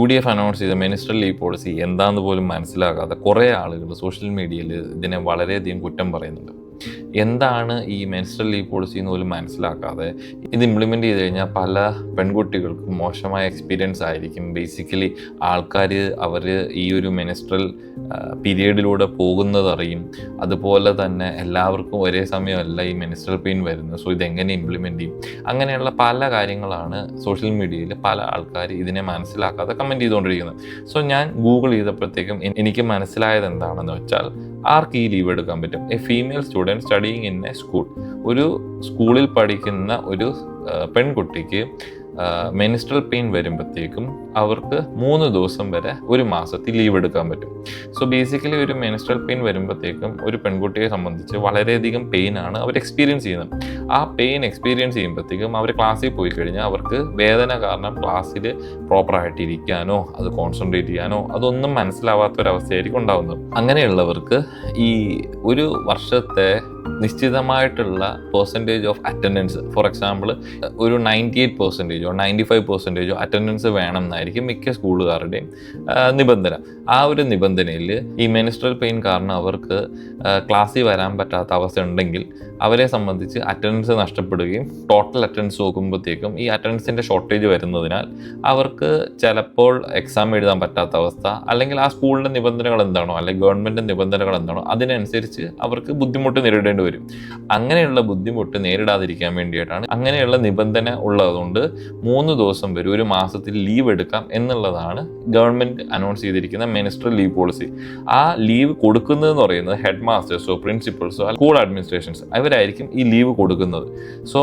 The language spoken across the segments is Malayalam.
UDF അനൗൺസ് ചെയ്ത മെനിസ്ട്രൽ ലീവ് പോളിസി എന്താണെന്ന് പോലും മനസ്സിലാക്കാതെ കുറേ ആളുകൾ സോഷ്യൽ മീഡിയയിൽ ഇതിനെ വളരെയധികം കുറ്റം പറയുന്നുണ്ട്. എന്താണ് ഈ മെൻസ്ട്രൽ ലീവ് പോളിസി എന്ന് പോലും മനസ്സിലാക്കാതെ ഇത് ഇംപ്ലിമെൻ്റ് ചെയ്ത് കഴിഞ്ഞാൽ പല പെൺകുട്ടികൾക്കും മോശമായ എക്സ്പീരിയൻസ് ആയിരിക്കും. ബേസിക്കലി ആൾക്കാർ അവർ ഈ ഒരു മെൻസ്ട്രൽ പീരിയഡിലൂടെ പോകുന്നതറിയും. അതുപോലെ തന്നെ എല്ലാവർക്കും ഒരേ സമയമല്ല ഈ മെൻസ്ട്രൽ പെയിൻ വരുന്നത്. സോ ഇതെങ്ങനെ ഇംപ്ലിമെൻ്റ് ചെയ്യും, അങ്ങനെയുള്ള പല കാര്യങ്ങളാണ് സോഷ്യൽ മീഡിയയിൽ പല ആൾക്കാർ ഇതിനെ മനസ്സിലാക്കാതെ കമൻറ്റ് ചെയ്തുകൊണ്ടിരിക്കുന്നത്. സോ ഞാൻ ഗൂഗിൾ ചെയ്തപ്പോഴത്തേക്കും എനിക്ക് മനസ്സിലായത് എന്താണെന്ന് വെച്ചാൽ, ആർക്ക് ഈ ലീവ് എടുക്കാൻ പറ്റും? A female student studying in A school. ഒരു സ്കൂളിൽ പഠിക്കുന്ന ഒരു പെൺകുട്ടിക്ക് മെനിസ്ട്രൽ പെയിൻ വരുമ്പോഴത്തേക്കും അവർക്ക് 3 ദിവസം വരെ ഒരു മാസത്തിൽ ലീവ് എടുക്കാൻ പറ്റും. സോ ബേസിക്കലി ഒരു മെനിസ്ട്രൽ പെയിൻ വരുമ്പോഴത്തേക്കും ഒരു പെൺകുട്ടിയെ സംബന്ധിച്ച് വളരെയധികം പെയിനാണ് അവർ എക്സ്പീരിയൻസ് ചെയ്യുന്നത്. ആ പെയിൻ എക്സ്പീരിയൻസ് ചെയ്യുമ്പോഴത്തേക്കും അവർ ക്ലാസ്സിൽ പോയി കഴിഞ്ഞാൽ അവർക്ക് വേദന കാരണം ക്ലാസ്സിൽ പ്രോപ്പറായിട്ട് ഇരിക്കാനോ അത് കോൺസെൻട്രേറ്റ് ചെയ്യാനോ അതൊന്നും മനസ്സിലാവാത്തൊരവസ്ഥയായിരിക്കും ഉണ്ടാകുന്നത്. അങ്ങനെയുള്ളവർക്ക് ഈ ഒരു വർഷത്തെ നിശ്ചിതമായിട്ടുള്ള percentage of attendance, for example ഒരു 98% 95% അറ്റൻഡൻസ് വേണം എന്നായിരിക്കും മിക്ക സ്കൂളുകാരുടെയും നിബന്ധന. ആ ഒരു നിബന്ധനയിൽ ഈ മെനിസ്ട്രൽ പെയിൻ കാരണം അവർക്ക് ക്ലാസ്സിൽ വരാൻ പറ്റാത്ത അവസ്ഥ ഉണ്ടെങ്കിൽ അവരെ സംബന്ധിച്ച് അറ്റൻഡൻസ് നഷ്ടപ്പെടുകയും ടോട്ടൽ അറ്റൻഡൻസ് നോക്കുമ്പോഴത്തേക്കും ഈ അറ്റൻഡൻസിൻ്റെ ഷോർട്ടേജ് വരുന്നതിനാൽ അവർക്ക് ചിലപ്പോൾ എക്സാം എഴുതാൻ പറ്റാത്ത അവസ്ഥ, അല്ലെങ്കിൽ ആ സ്കൂളിൻ്റെ നിബന്ധനകൾ എന്താണോ അല്ലെങ്കിൽ ഗവൺമെൻറ് നിബന്ധനകൾ എന്താണോ അതിനനുസരിച്ച് അവർക്ക് ബുദ്ധിമുട്ട് നേരിടേണ്ടി വരും. അങ്ങനെയുള്ള ബുദ്ധിമുട്ട് നേരിടാതിരിക്കാൻ വേണ്ടിയിട്ടാണ് അങ്ങനെയുള്ള നിബന്ധന ഉള്ളതുകൊണ്ട് 3 ദിവസം വരെ ഒരു മാസത്തിൽ ലീവ് എടുക്കാം എന്നുള്ളതാണ് ഗവൺമെൻറ് അനൗൺസ് ചെയ്തിരിക്കുന്ന മെനിസ്ട്രൽ ലീവ് പോളിസി. ആ ലീവ് കൊടുക്കുന്നതെന്ന് പറയുന്നത് ഹെഡ് മാസ്റ്റേഴ്സോ പ്രിൻസിപ്പൾസോ സ്കൂൾ അഡ്മിനിസ്ട്രേഷൻസ് അവരായിരിക്കും ഈ ലീവ് കൊടുക്കുന്നത്. സോ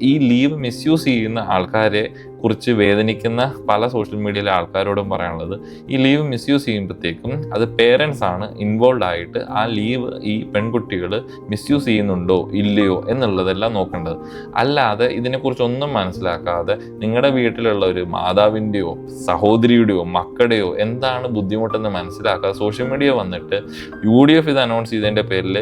ഈ ലീവ് മിസ്യൂസ് ചെയ്യുന്ന ആൾക്കാരെ കുറിച്ച് വേദനിക്കുന്ന പല സോഷ്യൽ മീഡിയയിലെ ആൾക്കാരോടും പറയാനുള്ളത്, ഈ ലീവ് മിസ്യൂസ് ചെയ്യുമ്പോഴത്തേക്കും അത് പേരൻസ് ആണ് ഇൻവോൾവ് ആയിട്ട് ആ ലീവ് ഈ പെൺകുട്ടികൾ മിസ്യൂസ് ചെയ്യുന്നുണ്ടോ ഇല്ലയോ എന്നുള്ളതെല്ലാം നോക്കേണ്ടത്. അല്ലാതെ ഇതിനെക്കുറിച്ചൊന്നും മനസ്സിലാക്കാതെ നിങ്ങളുടെ വീട്ടിലുള്ള ഒരു മാതാവിൻ്റെയോ സഹോദരിയുടെയോ മക്കളുടെയോ എന്താണ് ബുദ്ധിമുട്ടെന്ന് മനസ്സിലാക്കാതെ സോഷ്യൽ മീഡിയ വന്നിട്ട് UDF ഇത് അനൗൺസ് ചെയ്തതിൻ്റെ പേരിൽ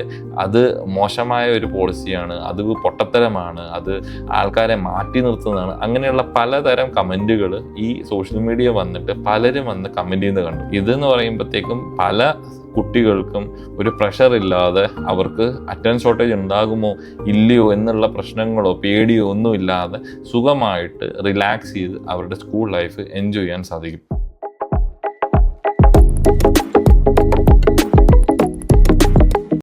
അത് മോശമായ ഒരു പോളിസിയാണ്, അത് പൊട്ടത്തരമാണ്, അത് ആൾക്കാരെ മാറ്റി നിർത്തുന്നതാണ്, അങ്ങനെയുള്ള പലതരം കമൻറ്റുകൾ ഈ സോഷ്യൽ മീഡിയ വന്നിട്ട് പലരും വന്ന് കമൻറ്റ് ചെയ്യുന്നത് കണ്ടു. ഇതെന്ന് പറയുമ്പോഴത്തേക്കും പല കുട്ടികൾക്കും ഒരു പ്രഷർ ഇല്ലാതെ അവർക്ക് അറ്റൻഡൻസ് ഷോർട്ടേജ് ഉണ്ടാകുമോ ഇല്ലയോ എന്നുള്ള പ്രശ്നങ്ങളോ പേടിയോ ഒന്നും ഇല്ലാതെ സുഖമായിട്ട് റിലാക്സ് ചെയ്ത് അവരുടെ സ്കൂൾ ലൈഫ് എൻജോയ് ചെയ്യാൻ സാധിക്കും.